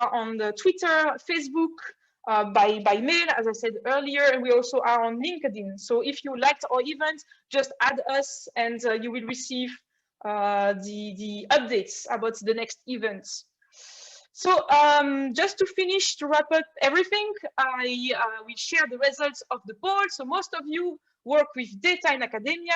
on the Twitter, Facebook, by mail, as I said earlier, and we also are on LinkedIn. So if you liked our event, just add us, and you will receive the updates about the next events. So just to finish, to wrap up everything, I will share the results of the poll. So most of you work with data in academia,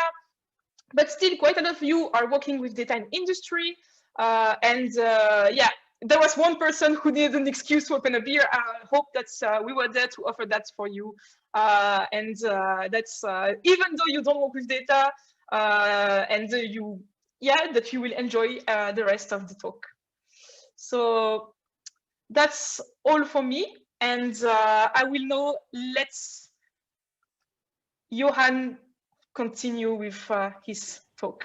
but still quite a lot of you are working with data in industry. Yeah, there was one person who needed an excuse to open a beer. I hope that we were there to offer that for you. That's even though you don't work with data, and that you will enjoy the rest of the talk. So that's all for me, and I will now let Johan continue with his talk.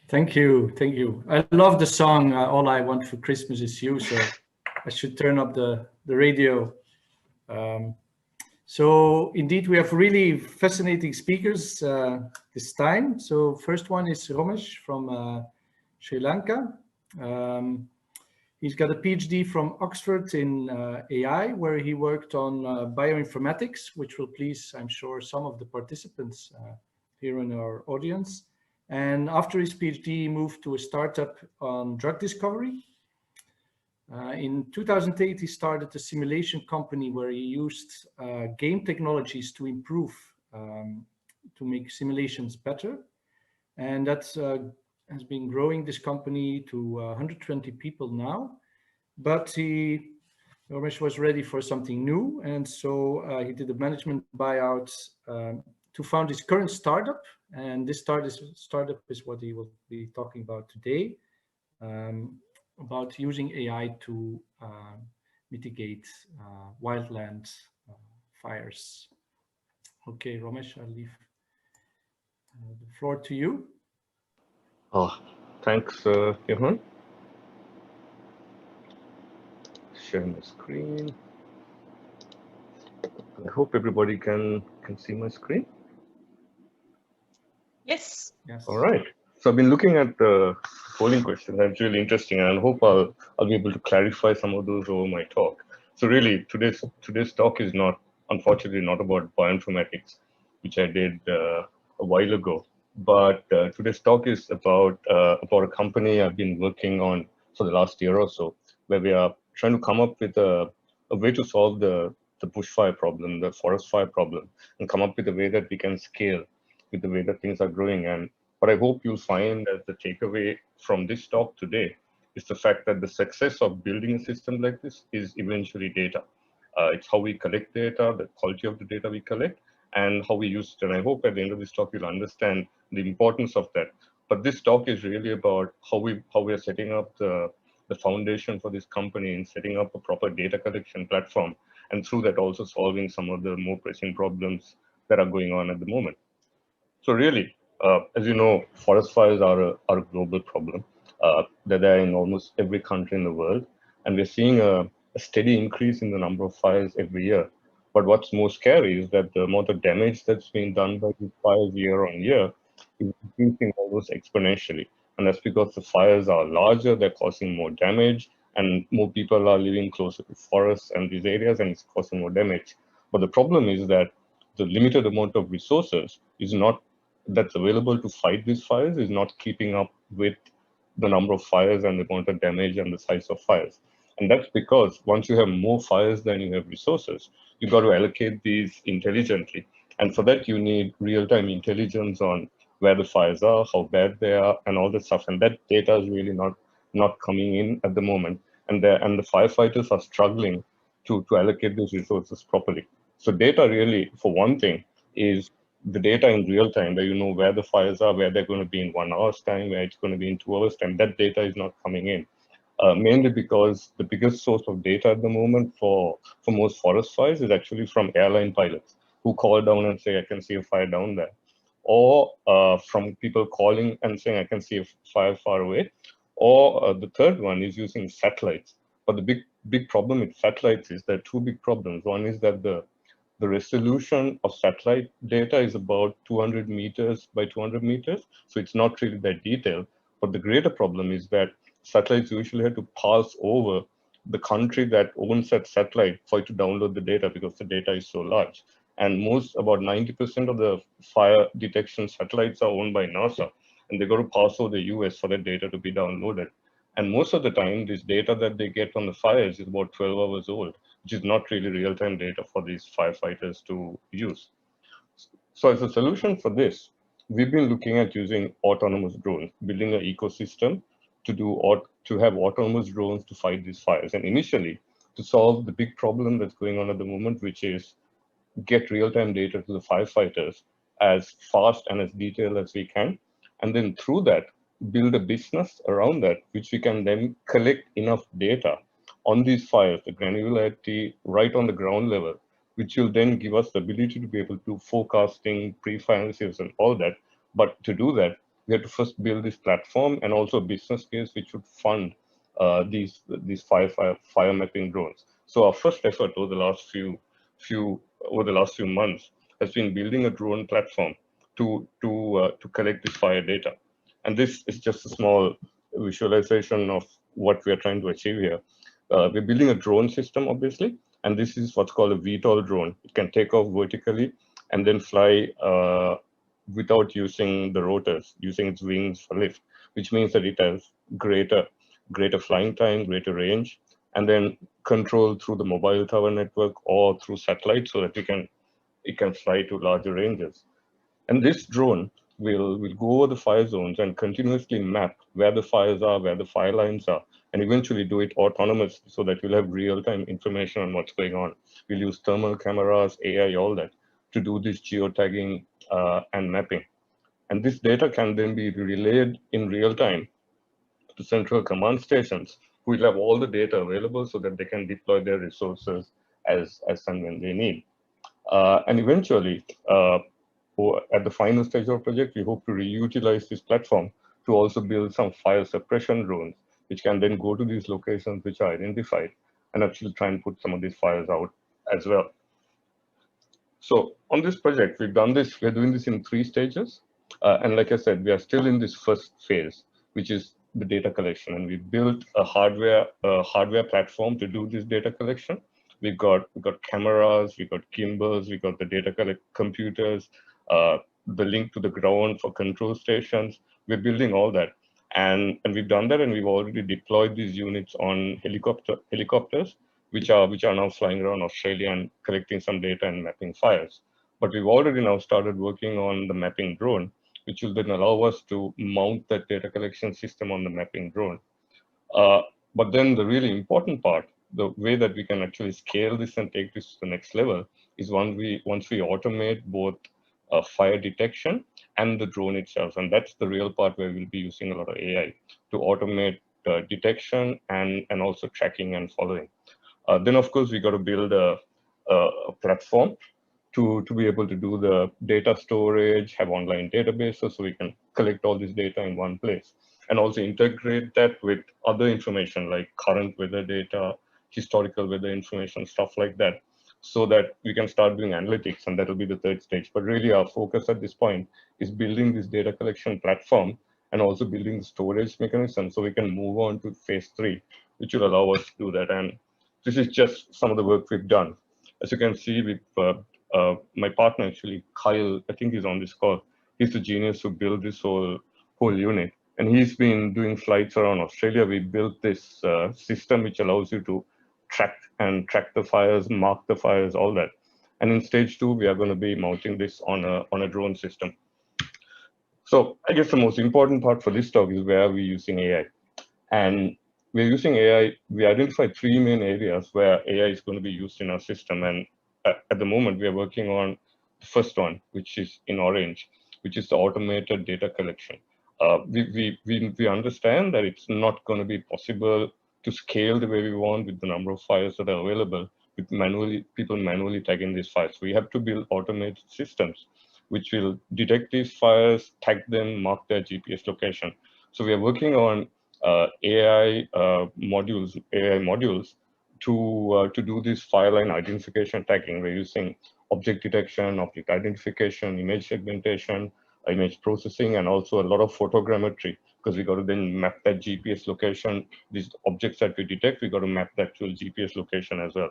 Thank you, thank you. I love the song "All I Want for Christmas Is You," so I should turn up the radio. So indeed, we have really fascinating speakers this time. So first one is Romesh from Sri Lanka. He's got a PhD from Oxford in AI, where he worked on bioinformatics, which will please, I'm sure, some of the participants here in our audience. And after his PhD, he moved to a startup on drug discovery. In 2008, he started a simulation company where he used game technologies to improve, to make simulations better. And that has been growing this company to 120 people now. But Ramesh was ready for something new. And so he did a management buyout to found his current startup. And this startup is what he will be talking about today. About using AI to mitigate wildland fires. Okay, Ramesh, I'll leave the floor to you. Oh, thanks, Johan. Share my screen. I hope everybody can see my screen. Yes. Yes. All right. So I've been looking at the polling question. That's really interesting, and I hope I'll be able to clarify some of those over my talk. So really, today's talk is unfortunately not about bioinformatics, which I did a while ago. But today's talk is about a company I've been working on for the last year or so, where we are trying to come up with a way to solve the bushfire problem, the forest fire problem, and come up with a way that we can scale with the way that things are growing. And what I hope you'll find as the takeaway from this talk today is the fact that the success of building a system like this is eventually data. It's how we collect data, the quality of the data we collect, and how we use it. And I hope at the end of this talk you'll understand the importance of that. But this talk is really about how we are setting up the foundation for this company and setting up a proper data collection platform, and through that also solving some of the more pressing problems that are going on at the moment. So really, as you know, forest fires are a global problem. They're there in almost every country in the world, and we're seeing a steady increase in the number of fires every year. But what's more scary is that the amount of damage that's being done by these fires year on year is increasing almost exponentially. And that's because the fires are larger, they're causing more damage, and more people are living closer to forests and these areas, and it's causing more damage. But the problem is that the limited amount of resources that's available to fight these fires is not keeping up with the number of fires and the amount of damage and the size of fires. And that's because once you have more fires than you have resources, you've got to allocate these intelligently. And for that, you need real-time intelligence on where the fires are, how bad they are, and all that stuff. And that data is really not coming in at the moment. And the firefighters are struggling to allocate those resources properly. So data really, for one thing, is the data in real time, where you know where the fires are, where they're going to be in 1 hour's time, where it's going to be in 2 hours' time. That data is not coming in, mainly because the biggest source of data at the moment for most forest fires is actually from airline pilots who call down and say, I can see a fire down there. Or from people calling and saying, I can see a fire far away. Or the third one is using satellites. But the big problem with satellites is there are two big problems. One is that the resolution of satellite data is about 200 meters by 200 meters. So it's not really that detailed. But the greater problem is that satellites usually have to pass over the country that owns that satellite for it to download the data because the data is so large. And about 90% of the fire detection satellites are owned by NASA, and they got to pass over the US for that data to be downloaded. And most of the time, this data that they get on the fires is about 12 hours old, which is not really real-time data for these firefighters to use. So as a solution for this, we've been looking at using autonomous drones, building an ecosystem to have autonomous drones to fight these fires. And initially, to solve the big problem that's going on at the moment, which is get real-time data to the firefighters as fast and as detailed as we can. And then through that, build a business around that, which we can then collect enough data on these fires, the granularity right on the ground level, which will then give us the ability to be able to forecasting, pre-finances and all that. But to do that, we have to first build this platform and also a business case which would fund these fire mapping drones. So our first effort over the last few months has been building a drone platform to collect this fire data. And this is just a small visualization of what we are trying to achieve here. We're building a drone system, obviously, and this is what's called a VTOL drone. It can take off vertically and then fly without using the rotors, using its wings for lift, which means that it has greater flying time, greater range, and then control through the mobile tower network or through satellite so that it can fly to larger ranges. And this drone will go over the fire zones and continuously map where the fires are, where the fire lines are, and eventually do it autonomously so that we'll have real-time information on what's going on. We'll use thermal cameras, AI, all that to do this geotagging and mapping. And this data can then be relayed in real time to central command stations who will have all the data available so that they can deploy their resources as and when they need. And eventually, at the final stage of the project, we hope to reutilize this platform to also build some fire suppression drones, which can then go to these locations which are identified and actually try and put some of these fires out as well. So on this project, we're doing this in 3 stages. And like I said, we are still in this first phase, which is the data collection. And we built a hardware platform to do this data collection. We got cameras, we got gimbals, we got the data computers, the link to the ground for control stations. We're building all that. And we've done that, and we've already deployed these units on helicopters, which are now flying around Australia and collecting some data and mapping fires. But we've already now started working on the mapping drone, which will then allow us to mount that data collection system on the mapping drone. But then the really important part, the way that we can actually scale this and take this to the next level, is once we automate both fire detection and the drone itself. And that's the real part where we'll be using a lot of AI to automate detection and also tracking and following. Then, of course, we got to build a platform to be able to do the data storage, have online databases so we can collect all this data in one place, and also integrate that with other information like current weather data, historical weather information, stuff like that, so that we can start doing analytics, and that will be the 3rd stage. But really our focus at this point is building this data collection platform and also building the storage mechanism so we can move on to phase 3, which will allow us to do that. And this is just some of the work we've done. As you can see, with my partner, actually, Kyle, I think he's on this call. He's the genius who built this whole unit. And he's been doing flights around Australia. We built this system which allows you to track the fires, mark the fires, all that. And in stage 2, we are going to be mounting this on a drone system. So I guess the most important part for this talk is where we're using AI. And we're using AI, we identified 3 main areas where AI is going to be used in our system. And at the moment, we are working on the first one, which is in orange, which is the automated data collection. We understand that it's not going to be possible to scale the way we want with the number of fires that are available, with people manually tagging these fires. We have to build automated systems which will detect these fires, tag them, mark their GPS location. So we are working on AI modules to do this fire line identification tagging. We're using object detection, object identification, image segmentation, image processing, and also a lot of photogrammetry, because we got to then map that GPS location. These objects that we detect, we got to map the actual GPS location as well.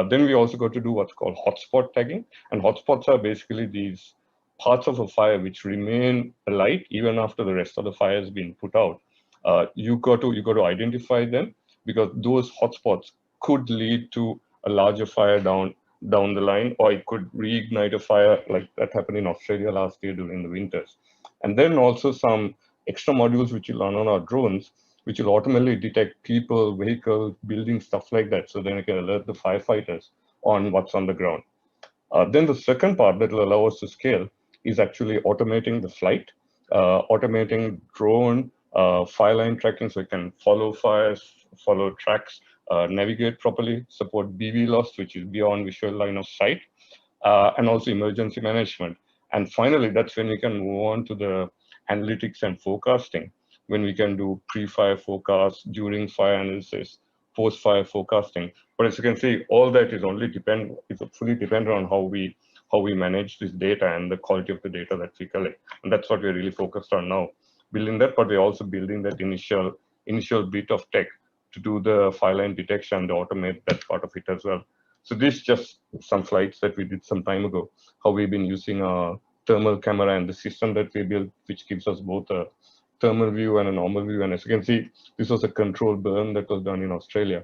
Then we also got to do what's called hotspot tagging, and hotspots are basically these parts of a fire which remain alight even after the rest of the fire has been put out. You got to identify them, because those hotspots could lead to a larger fire down the line, or it could reignite a fire like that happened in Australia last year during the winters. And then also some extra modules which you run on our drones, which will automatically detect people, vehicles, buildings, stuff like that. So then it can alert the firefighters on what's on the ground. Then the second part that will allow us to scale is actually automating the flight, automating drone fire line tracking, so it can follow fires, follow tracks, navigate properly, support BV loss, which is beyond visual line of sight, and also emergency management. And finally, that's when we can move on to the analytics and forecasting, when we can do pre-fire forecasts, during fire analysis, post-fire forecasting. But as you can see, all that is fully dependent on how we manage this data and the quality of the data that we collect. And that's what we're really focused on now, building that, but we're also building that initial bit of tech to do the fire line detection, to automate that part of it as well. So this just some slides that we did some time ago, how we've been using a thermal camera and the system that we built, which gives us both a thermal view and a normal view. And as you can see, this was a controlled burn that was done in Australia.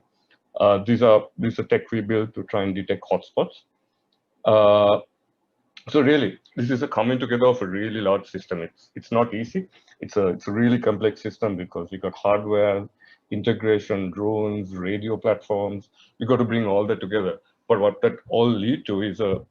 These are tech we built to try and detect hotspots. So really, this is a coming together of a really large system. It's not easy. It's a really complex system, because we got hardware, integration, drones, radio platforms. We got to bring all that together. But what that all lead to is a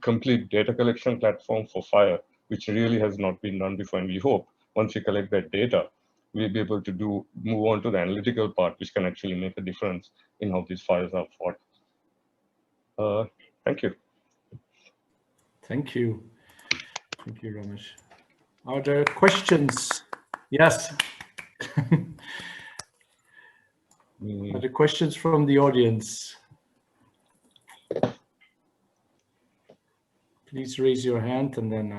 complete data collection platform for fire, which really has not been done before. And we hope once we collect that data, we'll be able to move on to the analytical part, which can actually make a difference in how these fires are fought. Thank you. Thank you. Thank you, Ramesh. Are there questions? Yes. Are there questions from the audience? Please raise your hand, and then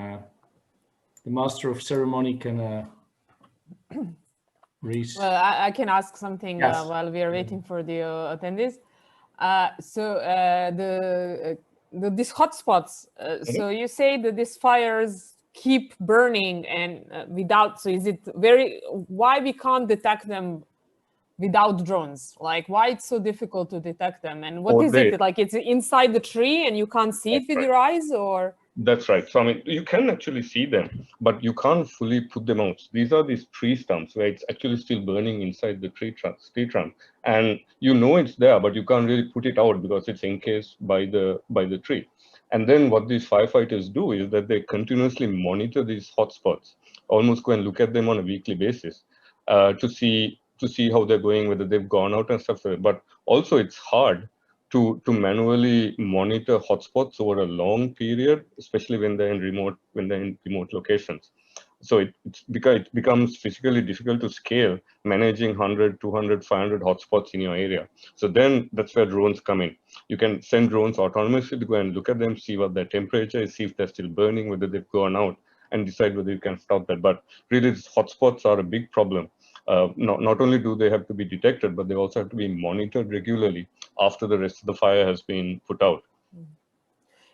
the master of ceremony can raise. Well, I can ask something. Yes. While we are waiting for the attendees. These hotspots. So you say that these fires keep burning and without. So is it why we can't detect them without drones? Like, why it's so difficult to detect them? And what is it? Like, it's inside the tree and you can't see it with your eyes, or? That's right. So I mean, you can actually see them, but you can't fully put them out. These are these tree stumps where it's actually still burning inside the tree trunk, and you know it's there, but you can't really put it out because it's encased by the tree. And then what these firefighters do is that they continuously monitor these hotspots, almost go and look at them on a weekly basis to see how they're going, whether they've gone out and stuff. But also it's hard to manually monitor hotspots over a long period, especially when they're in remote locations. So it becomes physically difficult to scale, managing 100, 200, 500 hotspots in your area. So then that's where drones come in. You can send drones autonomously to go and look at them, see what their temperature is, see if they're still burning, whether they've gone out, and decide whether you can stop that. But really, these hotspots are a big problem. Not only do they have to be detected, but they also have to be monitored regularly after the rest of the fire has been put out.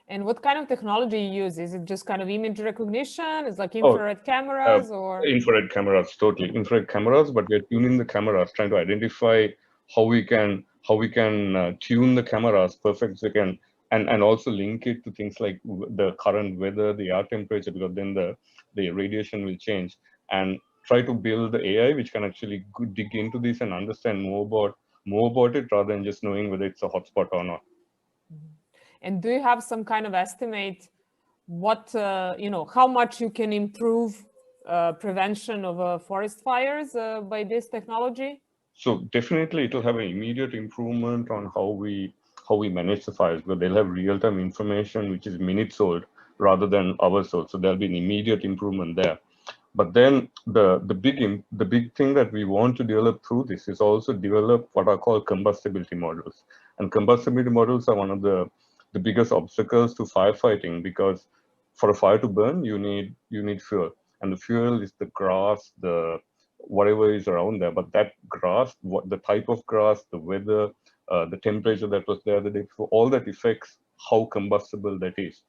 And what kind of technology you use? Is it just kind of image recognition? Is like infrared cameras or? Infrared cameras, totally. Infrared cameras, but we're tuning the cameras, trying to identify how we can tune the cameras perfect so we can, and also link it to things like the current weather, the air temperature, because then the radiation will change, and try to build the AI which can actually dig into this and understand more about it, rather than just knowing whether it's a hotspot or not. And do you have some kind of estimate what how much you can improve prevention of forest fires by this technology? So definitely it will have an immediate improvement on how we manage the fires, because they'll have real-time information which is minutes old rather than hours old. So there'll be an immediate improvement there. But then the big thing that we want to develop through this is also develop what are called combustibility models. And combustibility models are one of the biggest obstacles to firefighting, because for a fire to burn, you need fuel, and the fuel is the grass, the whatever is around there. But that grass, what the type of grass, the weather, the temperature that was there the day before, all that affects how combustible that is.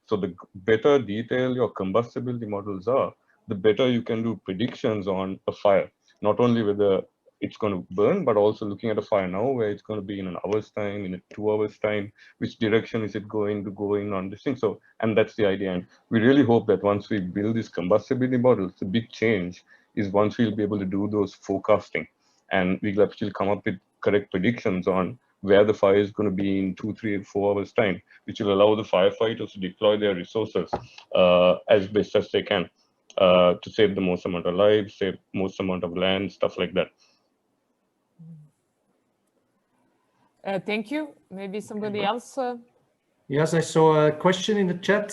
So the better detail your combustibility models are, the better you can do predictions on a fire. Not only whether it's going to burn, but also looking at a fire now, where it's going to be in an hour's time, in a 2 hours time, which direction is it going to go in on this thing. So, and that's the idea. And we really hope that once we build these combustibility models, the big change is once we'll be able to do those forecasting, and we'll actually come up with correct predictions on where the fire is going to be in 2, 3, 4 hours time, which will allow the firefighters to deploy their resources as best as they can to save the most amount of lives, save most amount of land, stuff like that. Thank you. Maybe somebody else? Yes, I saw a question in the chat.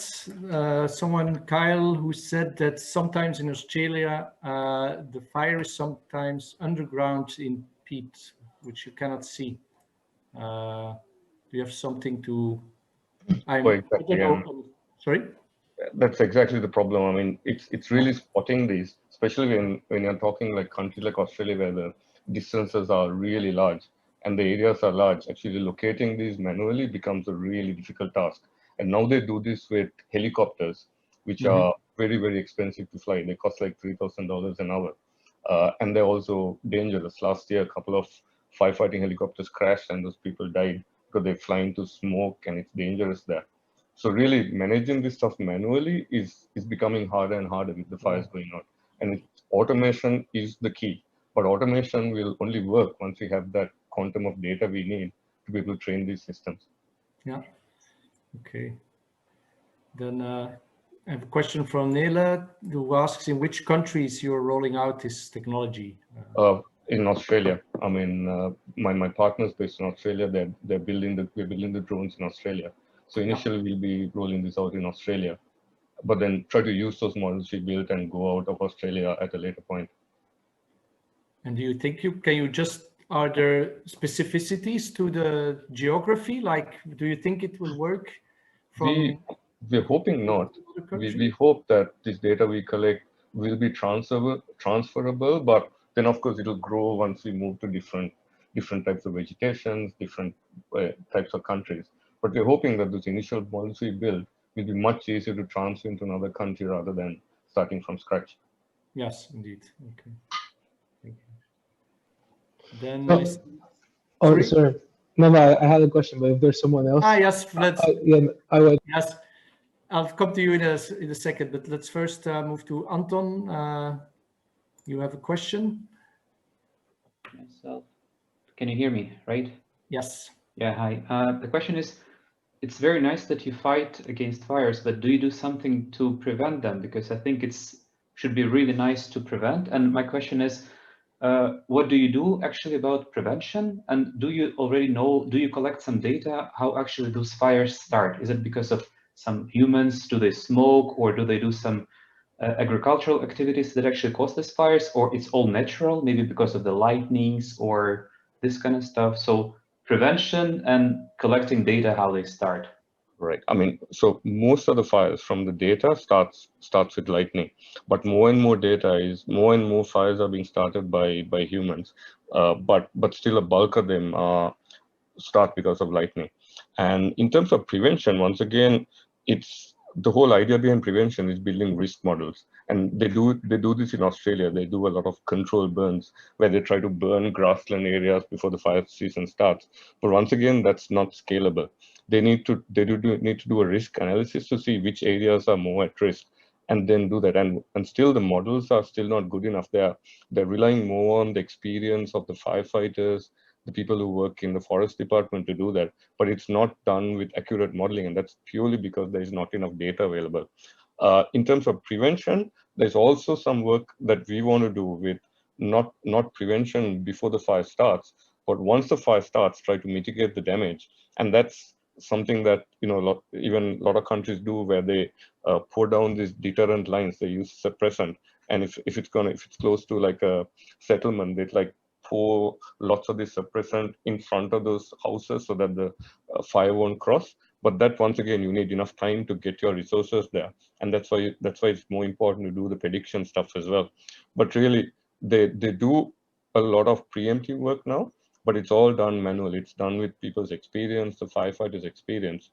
Someone, Kyle, who said that sometimes in Australia, the fire is sometimes underground in peat, which you cannot see. Do you have something to... Exactly. Sorry? That's exactly the problem. I mean, it's really spotting these, especially when you're talking like countries like Australia, where the distances are really large and the areas are large. Actually locating these manually becomes a really difficult task. And now they do this with helicopters, which are very, very expensive to fly. They cost like $3,000 an hour. And they're also dangerous. Last year, a couple of firefighting helicopters crashed and those people died because they fly into smoke and it's dangerous there. So really managing this stuff manually is becoming harder and harder with the fires going on. And automation is the key, but automation will only work once we have that quantum of data we need to be able to train these systems. Yeah. Okay. Then I have a question from Nela, who asks in which countries you're rolling out this technology? In Australia. I mean, my partner's based in Australia. We're building the drones in Australia. So initially we'll be rolling this out in Australia, but then try to use those models we built and go out of Australia at a later point. And do you think are there specificities to the geography? Like, do you think it will work? We're hoping not. We hope that this data we collect will be transferable, but then of course it'll grow once we move to different types of vegetations, different types of countries. But we're hoping that those initial models we build will be much easier to transfer into another country rather than starting from scratch. Yes, indeed. Okay. Thank you. Then sorry. No, I had a question, but if there's someone else. Yes, I would. Yes, I'll come to you in a second, but let's first move to Anton. You have a question? Myself. Can you hear me, right? Yes. Yeah, hi. The question is, it's very nice that you fight against fires, but do you do something to prevent them? Because I think should be really nice to prevent. And my question is, what do you do actually about prevention? And do you already know, do you collect some data, how actually those fires start? Is it because of some humans? Do they smoke, or do they do some agricultural activities that actually cause these fires, or it's all natural, maybe because of the lightnings or this kind of stuff? So prevention and collecting data, how they start. Right. I mean, so most of the fires from the data starts with lightning, but more and more fires are being started by humans, but still a bulk of them start because of lightning. And in terms of prevention, once again, it's the whole idea behind prevention is building risk models. And they do this in Australia. They do a lot of control burns where they try to burn grassland areas before the fire season starts. But once again, that's not scalable. They need to do a risk analysis to see which areas are more at risk, and then do that. And still the models are still not good enough. They're relying more on the experience of the firefighters, the people who work in the forest department to do that, but it's not done with accurate modeling, and that's purely because there is not enough data available. In terms of prevention, there's also some work that we want to do with not prevention before the fire starts, but once the fire starts, try to mitigate the damage. And that's something that even a lot of countries do, where they pour down these deterrent lines. They use suppressant, and if it's close to like a settlement, they like pour lots of this suppressant in front of those houses so that the fire won't cross. But that, once again, you need enough time to get your resources there, and that's why it's more important to do the prediction stuff as well. But really, they do a lot of preemptive work now, but it's all done manually. It's done with people's experience, the firefighters' experience.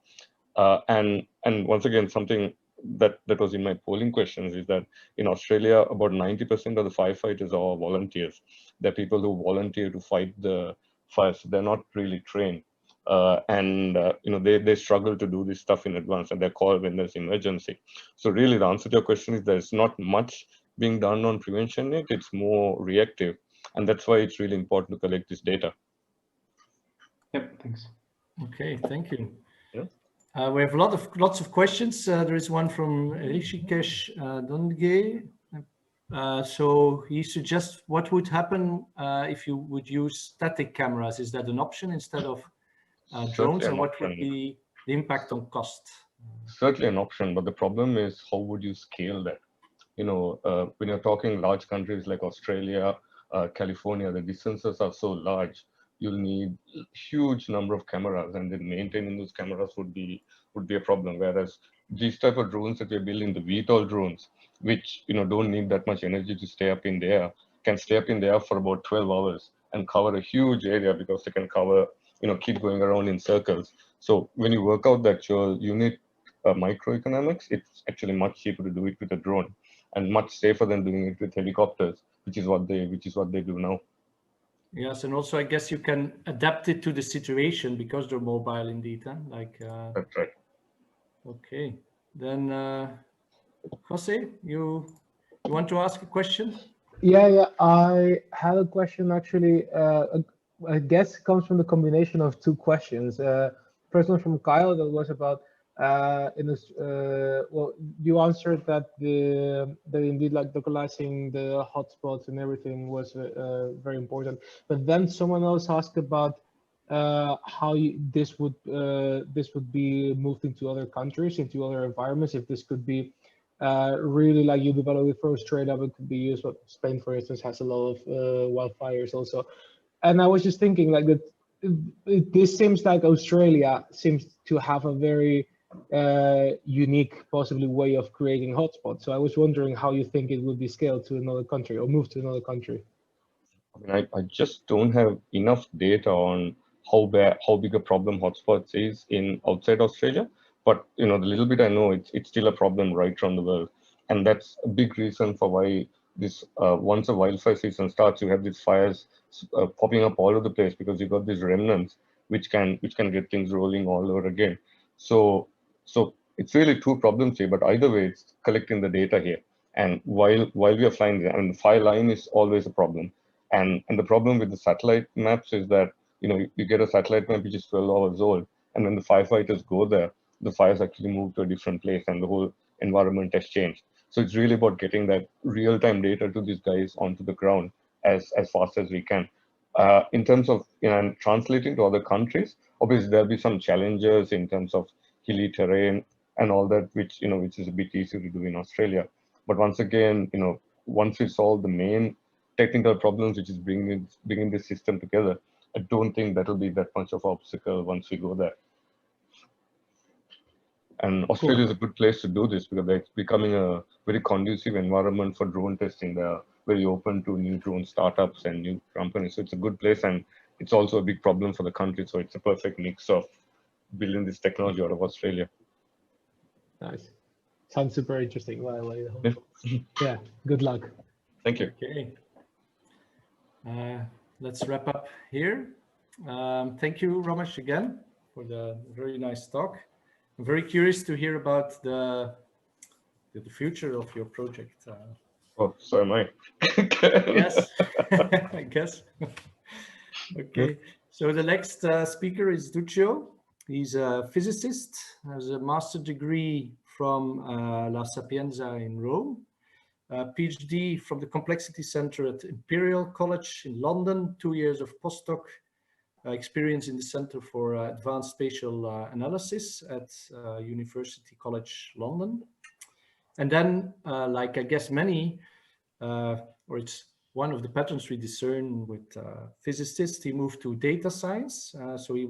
And once again, something that was in my polling questions is that in Australia, about 90% of the firefighters are volunteers. They're people who volunteer to fight the fires. So they're not really trained. They struggle to do this stuff in advance, and they're called when there's emergency. So really, the answer to your question is there's not much being done on prevention yet. It's more reactive, and that's why it's really important to collect this data. Yep, thanks. Okay, thank you. Yeah. We have lots of questions. There is one from Rishikesh Dongge. So he suggests, what would happen if you would use static cameras? Is that an option instead of drones? And what would be the impact on cost? Certainly an option, but the problem is how would you scale that? When you're talking large countries like Australia, California, the distances are so large. You'll need huge number of cameras, and then maintaining those cameras would be a problem. Whereas these type of drones that we're building, the VTOL drones, which don't need that much energy to stay up in the air, can stay up in the air for about 12 hours and cover a huge area because they can cover, keep going around in circles. So when you work out the actual unit microeconomics, it's actually much cheaper to do it with a drone, and much safer than doing it with helicopters, which is what they do now. Yes, and also I guess you can adapt it to the situation because they're mobile indeed. Huh? That's right. Okay, then Jose, you want to ask a question? Yeah, I had a question actually. I guess it comes from the combination of two questions. First one from Kyle that was about well, you answered that indeed like localizing the hotspots and everything was very important. But then someone else asked about how this would be moved into other countries, into other environments. If this could be really like you develop it for Australia, but could be used. But Spain, for instance, has a lot of wildfires also. And I was just thinking like that. This seems like Australia seems to have a very unique, possibly way of creating hotspots. So I was wondering how you think it would be scaled to another country or moved to another country. I mean, I just don't have enough data on how big a problem hotspots is in outside Australia. But the little bit I know, it's still a problem right around the world, and that's a big reason for why this once a wildfire season starts, you have these fires popping up all over the place because you've got these remnants which can get things rolling all over again. So it's really two problems here, but either way, it's collecting the data here. And while we are flying, I mean, the fire line is always a problem. And the problem with the satellite maps is that you get a satellite map which is 12 hours old, and when the firefighters go there, the fires actually move to a different place, and the whole environment has changed. So it's really about getting that real-time data to these guys onto the ground as fast as we can. In terms of translating to other countries, obviously there'll be some challenges in terms of hilly terrain and all that, which is a bit easier to do in Australia. But once again, once we solve the main technical problems, which is bringing this system together, I don't think that'll be that much of an obstacle once we go there. And Australia is a good place to do this because it's becoming a very conducive environment for drone testing. They're very open to new drone startups and new companies. So it's a good place, and it's also a big problem for the country. So it's a perfect mix of building this technology out of Australia. Nice. Sounds super interesting. Yeah, good luck. Thank you. Okay. Let's wrap up here. Thank you, Ramesh, again for the very nice talk. I'm very curious to hear about the future of your project. Oh, so am I. Yes, I guess. Okay, so the next speaker is Duccio. He's a physicist, has a master's degree from La Sapienza in Rome, a PhD from the Complexity Center at Imperial College in London, 2 years of postdoc experience in the Center for Advanced Spatial Analysis at University College London. And then, like I guess many, or it's one of the patterns we discern with physicists, he moved to data science. So he